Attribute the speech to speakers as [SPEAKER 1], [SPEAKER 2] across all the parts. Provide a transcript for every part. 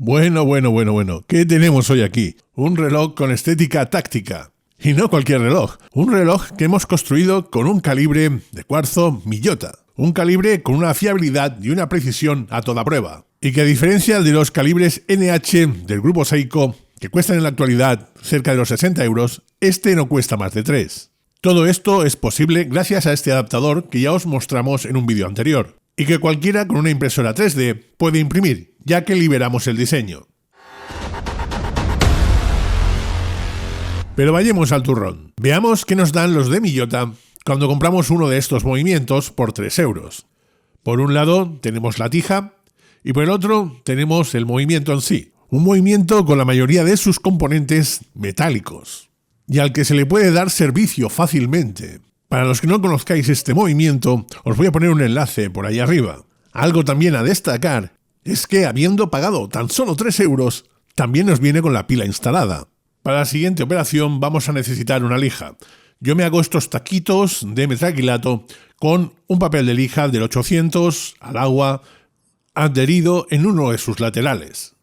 [SPEAKER 1] Bueno. ¿Qué tenemos hoy aquí? Un reloj con estética táctica. Y no cualquier reloj. Un reloj que hemos construido con un calibre de cuarzo Miyota. Un calibre con una fiabilidad y una precisión a toda prueba. Y que a diferencia de los calibres NH del grupo Seiko, que cuestan en la actualidad cerca de los 60 euros, este no cuesta más de 3. Todo esto es posible gracias a este adaptador que ya os mostramos en un vídeo anterior. Y que cualquiera con una impresora 3D puede imprimir, ya que liberamos el diseño. Pero vayamos al turrón. Veamos qué nos dan los de Miyota cuando compramos uno de estos movimientos por 3 euros. Por un lado tenemos la tija y por el otro tenemos el movimiento en sí. Un movimiento con la mayoría de sus componentes metálicos y al que se le puede dar servicio fácilmente. Para los que no conozcáis este movimiento, os voy a poner un enlace por ahí arriba. Algo también a destacar es que, habiendo pagado tan solo 3 euros, también nos viene con la pila instalada. Para la siguiente operación vamos a necesitar una lija. Yo me hago estos taquitos de metacrilato con un papel de lija del 800 al agua adherido en uno de sus laterales.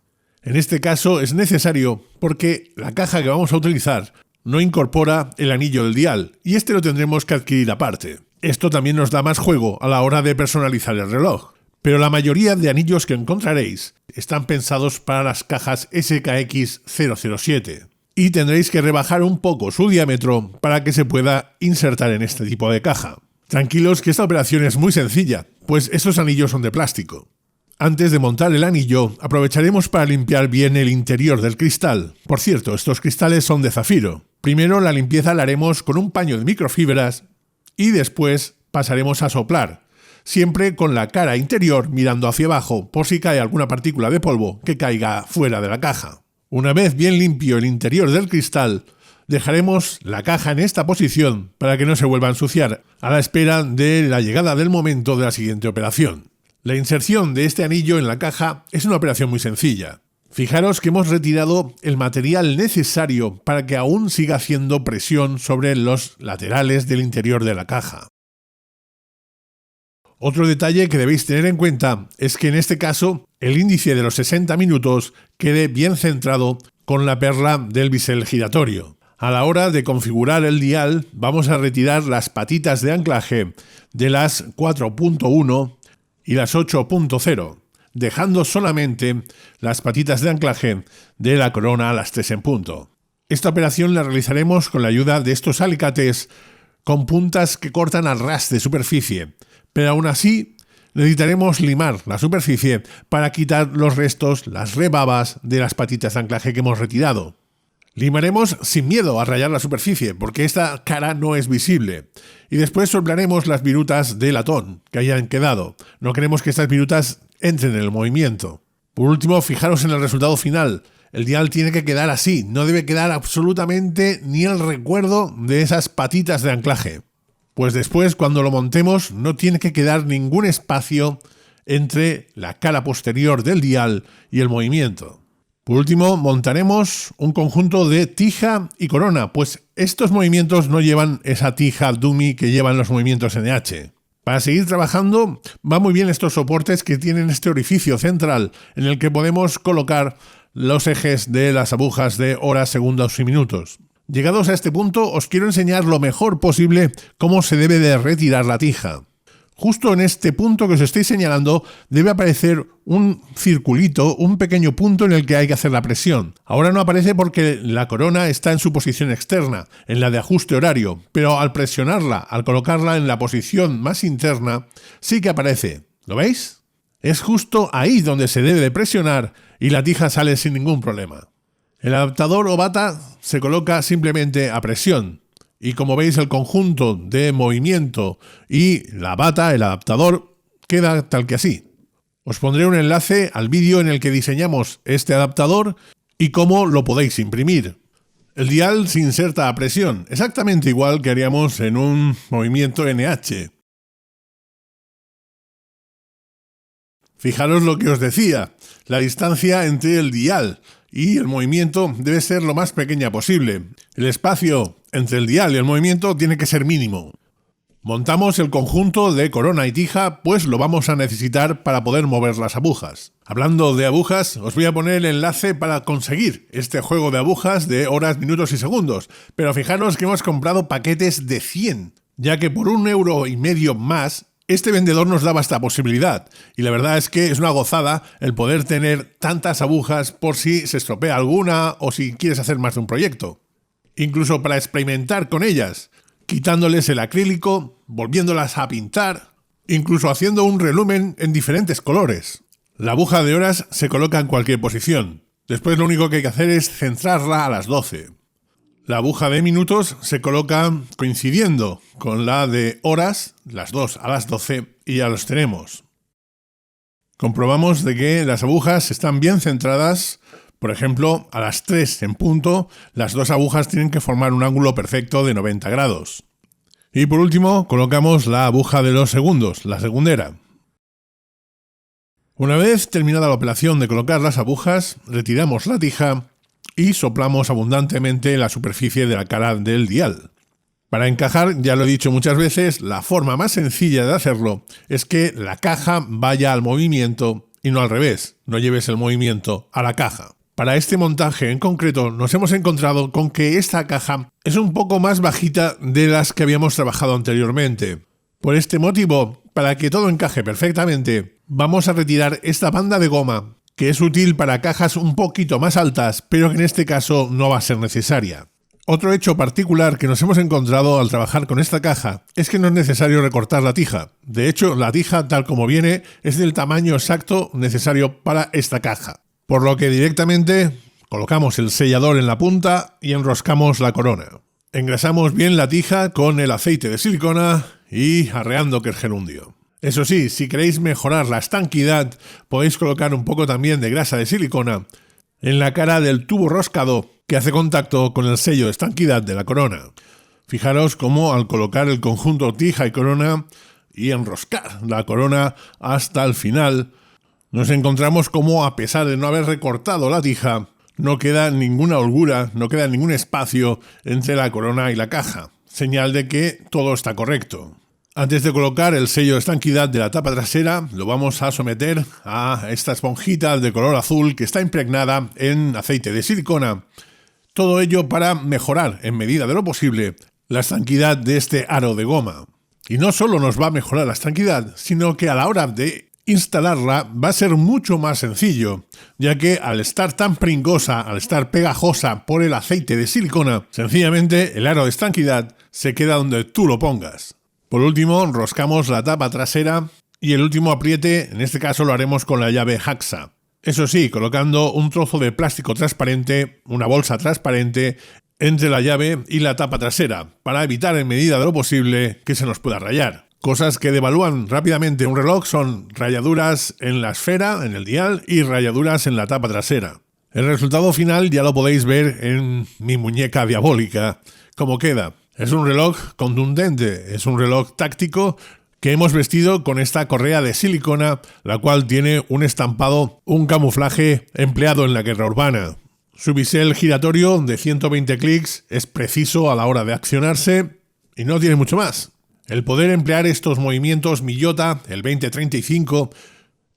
[SPEAKER 1] En este caso es necesario porque la caja que vamos a utilizar no incorpora el anillo del dial y este lo tendremos que adquirir aparte. Esto también nos da más juego a la hora de personalizar el reloj. Pero la mayoría de anillos que encontraréis están pensados para las cajas SKX 007 y tendréis que rebajar un poco su diámetro para que se pueda insertar en este tipo de caja. Tranquilos que esta operación es muy sencilla, pues estos anillos son de plástico. Antes de montar el anillo, aprovecharemos para limpiar bien el interior del cristal. Por cierto, estos cristales son de zafiro. Primero la limpieza la haremos con un paño de microfibras y después pasaremos a soplar, siempre con la cara interior mirando hacia abajo por si cae alguna partícula de polvo que caiga fuera de la caja. Una vez bien limpio el interior del cristal, dejaremos la caja en esta posición para que no se vuelva a ensuciar, a la espera de la llegada del momento de la siguiente operación. La inserción de este anillo en la caja es una operación muy sencilla. Fijaros que hemos retirado el material necesario para que aún siga haciendo presión sobre los laterales del interior de la caja. Otro detalle que debéis tener en cuenta es que en este caso el índice de los 60 minutos quede bien centrado con la perla del bisel giratorio. A la hora de configurar el dial vamos a retirar las patitas de anclaje de las 4.1 y las 8.0, dejando solamente las patitas de anclaje de la corona a las 3 en punto. Esta operación la realizaremos con la ayuda de estos alicates con puntas que cortan a ras de superficie, pero aún así necesitaremos limar la superficie para quitar los restos, las rebabas de las patitas de anclaje que hemos retirado. Limaremos sin miedo a rayar la superficie, porque esta cara no es visible. Y después soplaremos las virutas de latón que hayan quedado. No queremos que estas virutas entren en el movimiento. Por último, fijaros en el resultado final. El dial tiene que quedar así, no debe quedar absolutamente ni el recuerdo de esas patitas de anclaje. Pues después, cuando lo montemos, no tiene que quedar ningún espacio entre la cara posterior del dial y el movimiento. Por último, montaremos un conjunto de tija y corona, pues estos movimientos no llevan esa tija dummy que llevan los movimientos NH. Para seguir trabajando, va muy bien estos soportes que tienen este orificio central en el que podemos colocar los ejes de las agujas de horas, segundos y minutos. Llegados a este punto, os quiero enseñar lo mejor posible cómo se debe de retirar la tija. Justo en este punto que os estoy señalando debe aparecer un circulito, un pequeño punto en el que hay que hacer la presión. Ahora no aparece porque la corona está en su posición externa, en la de ajuste horario, pero al presionarla, al colocarla en la posición más interna, sí que aparece. ¿Lo veis? Es justo ahí donde se debe de presionar y la tija sale sin ningún problema. El adaptador o bata se coloca simplemente a presión. Y como veis, el conjunto de movimiento y la bata, el adaptador, queda tal que así. Os pondré un enlace al vídeo en el que diseñamos este adaptador y cómo lo podéis imprimir. El dial se inserta a presión, exactamente igual que haríamos en un movimiento NH. Fijaros lo que os decía, la distancia entre el dial y el movimiento debe ser lo más pequeña posible. El espacio entre el dial y el movimiento tiene que ser mínimo. Montamos el conjunto de corona y tija, pues lo vamos a necesitar para poder mover las agujas. Hablando de agujas, os voy a poner el enlace para conseguir este juego de agujas de horas, minutos y segundos. Pero fijaros que hemos comprado paquetes de 100, ya que por 1,5 € más, este vendedor nos daba esta posibilidad. Y la verdad es que es una gozada el poder tener tantas agujas por si se estropea alguna o si quieres hacer más de un proyecto. Incluso para experimentar con ellas, quitándoles el acrílico, volviéndolas a pintar, incluso haciendo un relumen en diferentes colores. La aguja de horas se coloca en cualquier posición. Después lo único que hay que hacer es centrarla a las 12. La aguja de minutos se coloca coincidiendo con la de horas, las dos a las 12, y ya los tenemos. Comprobamos de que las agujas están bien centradas. Por ejemplo, a las 3 en punto, las dos agujas tienen que formar un ángulo perfecto de 90 grados. Y por último, colocamos la aguja de los segundos, la segundera. Una vez terminada la operación de colocar las agujas, retiramos la tija y soplamos abundantemente la superficie de la cara del dial. Para encajar, ya lo he dicho muchas veces, la forma más sencilla de hacerlo es que la caja vaya al movimiento y no al revés, no lleves el movimiento a la caja. Para este montaje en concreto nos hemos encontrado con que esta caja es un poco más bajita de las que habíamos trabajado anteriormente. Por este motivo, para que todo encaje perfectamente, vamos a retirar esta banda de goma, que es útil para cajas un poquito más altas, pero que en este caso no va a ser necesaria. Otro hecho particular que nos hemos encontrado al trabajar con esta caja es que no es necesario recortar la tija. De hecho, la tija tal como viene es del tamaño exacto necesario para esta caja. Por lo que directamente colocamos el sellador en la punta y enroscamos la corona. Engrasamos bien la tija con el aceite de silicona y arreando que el gerundio. Eso sí, si queréis mejorar la estanquidad, podéis colocar un poco también de grasa de silicona en la cara del tubo roscado que hace contacto con el sello de estanquidad de la corona. Fijaros cómo al colocar el conjunto tija y corona y enroscar la corona hasta el final, nos encontramos como, a pesar de no haber recortado la tija, no queda ninguna holgura, no queda ningún espacio entre la corona y la caja, señal de que todo está correcto. Antes de colocar el sello de estanquidad de la tapa trasera, lo vamos a someter a esta esponjita de color azul que está impregnada en aceite de silicona. Todo ello para mejorar, en medida de lo posible, la estanquidad de este aro de goma. Y no solo nos va a mejorar la estanquidad, sino que a la hora de instalarla va a ser mucho más sencillo, ya que al estar tan pringosa, al estar pegajosa por el aceite de silicona, sencillamente el aro de estanquidad se queda donde tú lo pongas. Por último, enroscamos la tapa trasera y el último apriete, en este caso lo haremos con la llave Haxa. Eso sí, colocando un trozo de plástico transparente, una bolsa transparente, entre la llave y la tapa trasera, para evitar en medida de lo posible que se nos pueda rayar. Cosas que devalúan rápidamente un reloj son rayaduras en la esfera, en el dial, y rayaduras en la tapa trasera. El resultado final ya lo podéis ver en mi muñeca diabólica, cómo queda. Es un reloj contundente, es un reloj táctico que hemos vestido con esta correa de silicona, la cual tiene un estampado, un camuflaje empleado en la guerra urbana. Su bisel giratorio de 120 clics es preciso a la hora de accionarse y no tiene mucho más. El poder emplear estos movimientos Miyota, el 2035,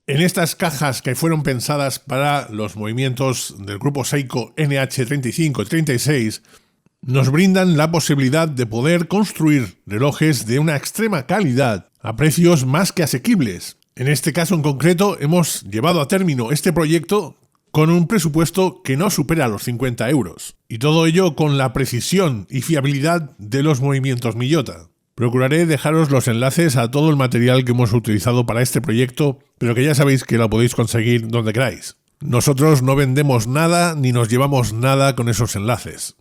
[SPEAKER 1] en estas cajas que fueron pensadas para los movimientos del grupo Seiko NH35 y 36, nos brindan la posibilidad de poder construir relojes de una extrema calidad a precios más que asequibles. En este caso en concreto hemos llevado a término este proyecto con un presupuesto que no supera los 50 euros. Y todo ello con la precisión y fiabilidad de los movimientos Miyota. Procuraré dejaros los enlaces a todo el material que hemos utilizado para este proyecto, pero que ya sabéis que lo podéis conseguir donde queráis. Nosotros no vendemos nada ni nos llevamos nada con esos enlaces.